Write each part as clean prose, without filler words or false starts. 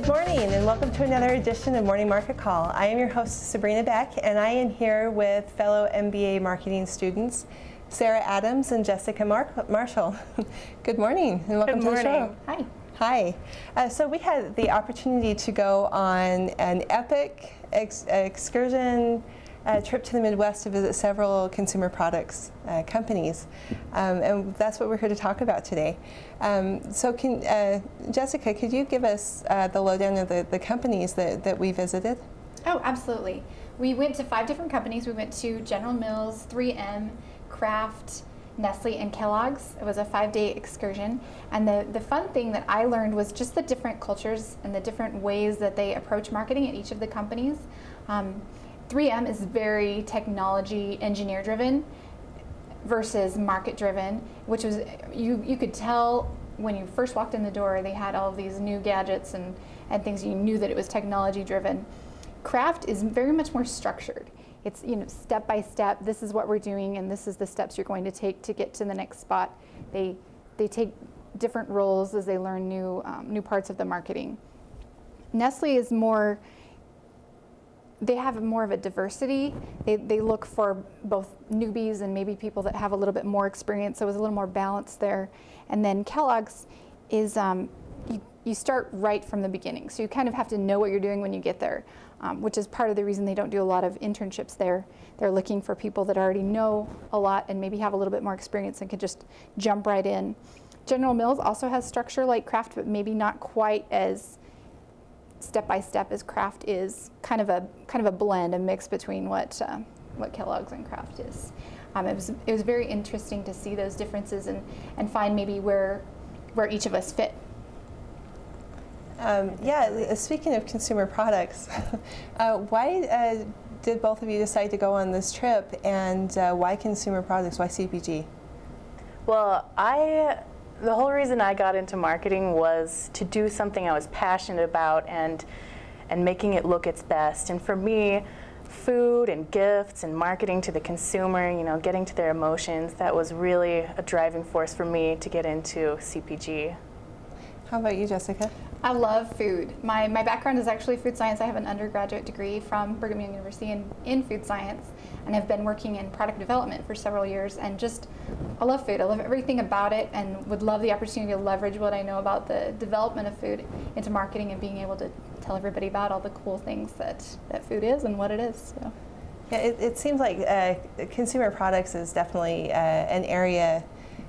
morning and welcome to another edition of Morning Market Call. I am your host Sabrina Beck and I am here with fellow MBA marketing students Sarah Adams and Jessica Marshall. Good morning and welcome to the show. Hi. Hi. So we had the opportunity to go on an epic excursion trip to the Midwest to visit several consumer products companies, and that's what we're here to talk about today. So Jessica, could you give us the lowdown of the companies that we visited? Oh, absolutely. We went to 5 different companies. We went to General Mills, 3M, Kraft, Nestle, and Kellogg's. It was a 5-day excursion, and the fun thing that I learned was just the different cultures and the different ways that they approach marketing at each of the companies. 3M is very technology engineer driven versus market driven, which was, you could tell when you first walked in the door they had all of these new gadgets and things. You knew that it was technology driven. Kraft is very much more structured. It's, step by step, this is what we're doing and this is the steps you're going to take to get to the next spot. They take different roles as they learn new parts of the marketing. Nestle is more, they have more of a diversity. They look for both newbies and maybe people that have a little bit more experience, so it was a little more balanced there. And then Kellogg's is, you start right from the beginning, so you kind of have to know what you're doing when you get there, which is part of the reason they don't do a lot of internships there. They're looking for people that already know a lot and maybe have a little bit more experience and can just jump right in. General Mills also has structure like Kraft, but maybe not quite as step-by-step as Kraft is. Kind of a blend, a mix between what Kellogg's and Kraft is. It was very interesting to see those differences and find maybe where each of us fit. Speaking of consumer products, why did both of you decide to go on this trip, and why consumer products? Why CPG? Well, the whole reason I got into marketing was to do something I was passionate about and making it look its best. And for me, food and gifts and marketing to the consumer, getting to their emotions, that was really a driving force for me to get into CPG. How about you, Jessica? I love food. My background is actually food science. I have an undergraduate degree from Brigham Young University in food science, and have been working in product development for several years, and I love food. I love everything about it and would love the opportunity to leverage what I know about the development of food into marketing and being able to tell everybody about all the cool things that food is and what it is. So. Yeah, it seems like consumer products is definitely an area,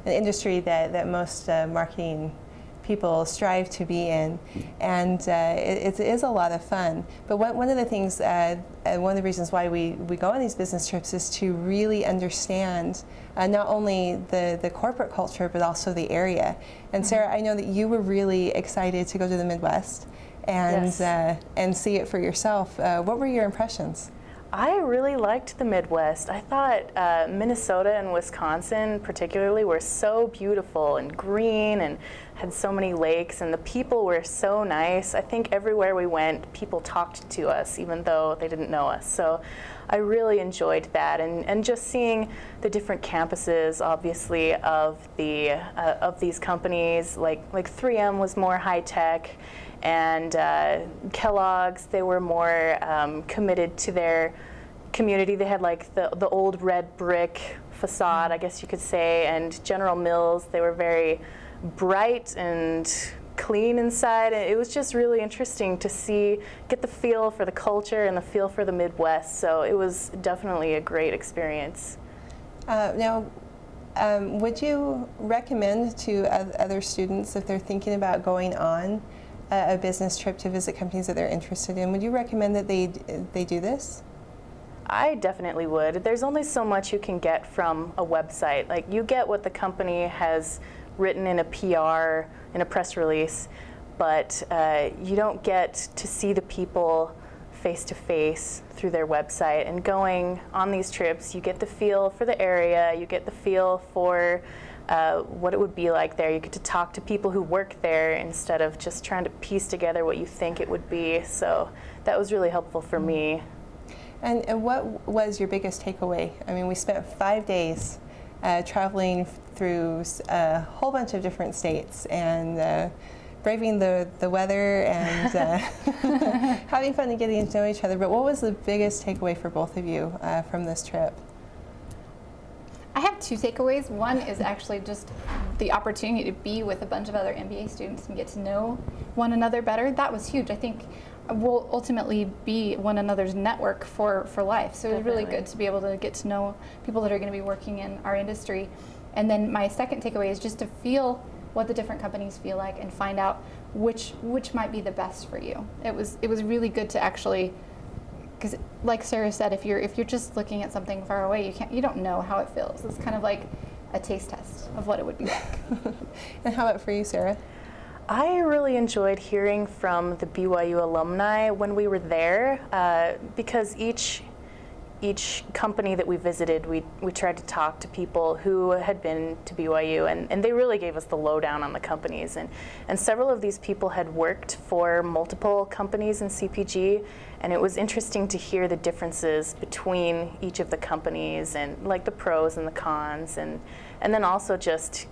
an industry that most marketing people strive to be in, and it is a lot of fun. But one of the things, one of the reasons why we go on these business trips is to really understand not only the corporate culture but also the area. And Sarah, I know that you were really excited to go to the Midwest and Yes. And see it for yourself. What were your impressions? I really liked the Midwest. I thought Minnesota and Wisconsin particularly were so beautiful and green and had so many lakes, and the people were so nice. I think everywhere we went, people talked to us even though they didn't know us. So I really enjoyed that, and just seeing the different campuses, obviously, of these companies. Like 3M was more high tech, and Kellogg's, they were more committed to their community. They had like the old red brick facade, I guess you could say, and General Mills, they were very bright and clean inside. And it was just really interesting to get the feel for the culture and the feel for the Midwest. So it was definitely a great experience. Would you recommend to other students, if they're thinking about going on a business trip to visit companies that they're interested in, would you recommend that they do this? I definitely would. There's only so much you can get from a website. Like, you get what the company has written in a PR, in a press release, but you don't get to see the people face to face through their website. And going on these trips, you get the feel for the area, you get the feel for what it would be like there. You get to talk to people who work there instead of just trying to piece together what you think it would be. So that was really helpful for me. And what was your biggest takeaway? I mean, we spent 5 days traveling through a whole bunch of different states and braving the weather and having fun and getting to know each other. But what was the biggest takeaway for both of you from this trip? I have two takeaways. One is actually just the opportunity to be with a bunch of other MBA students and get to know one another better. That was huge. I think we'll ultimately be one another's network for life. So it was really good to be able to get to know people that are going to be working in our industry. And then my second takeaway is just to feel what the different companies feel like and find out which might be the best for you. It was really good to actually, because like Sarah said, if you're just looking at something far away, you don't know how it feels. It's kind of like a taste test of what it would be like. And how about for you, Sarah? I really enjoyed hearing from the BYU alumni when we were there, because each company that we visited, we tried to talk to people who had been to BYU, and they really gave us the lowdown on the companies. And several of these people had worked for multiple companies in CPG, and it was interesting to hear the differences between each of the companies and like the pros and the cons, and then also just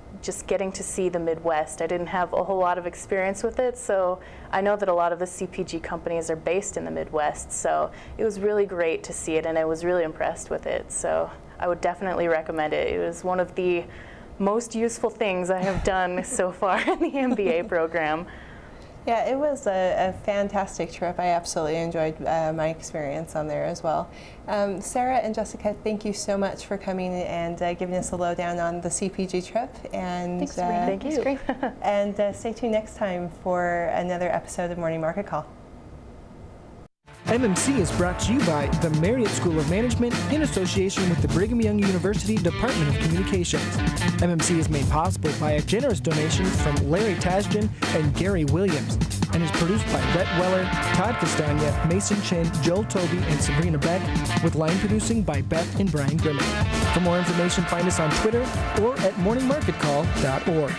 getting to see the Midwest. I didn't have a whole lot of experience with it, so I know that a lot of the CPG companies are based in the Midwest, so it was really great to see it, and I was really impressed with it. So I would definitely recommend it. It was one of the most useful things I have done so far in the MBA program. Yeah, it was a fantastic trip. I absolutely enjoyed my experience on there as well. Sarah and Jessica, thank you so much for coming and giving us a lowdown on the CPG trip. And thanks, Sabrina. Thank you. Great. And stay tuned next time for another episode of Morning Market Call. MMC is brought to you by the Marriott School of Management in association with the Brigham Young University Department of Communications. MMC is made possible by a generous donation from Larry Tasjan and Gary Williams, and is produced by Rhett Weller, Todd Castagna, Mason Chen, Joel Toby, and Sabrina Beck, with line producing by Beth and Brian Grimmett. For more information, find us on Twitter or at morningmarketcall.org.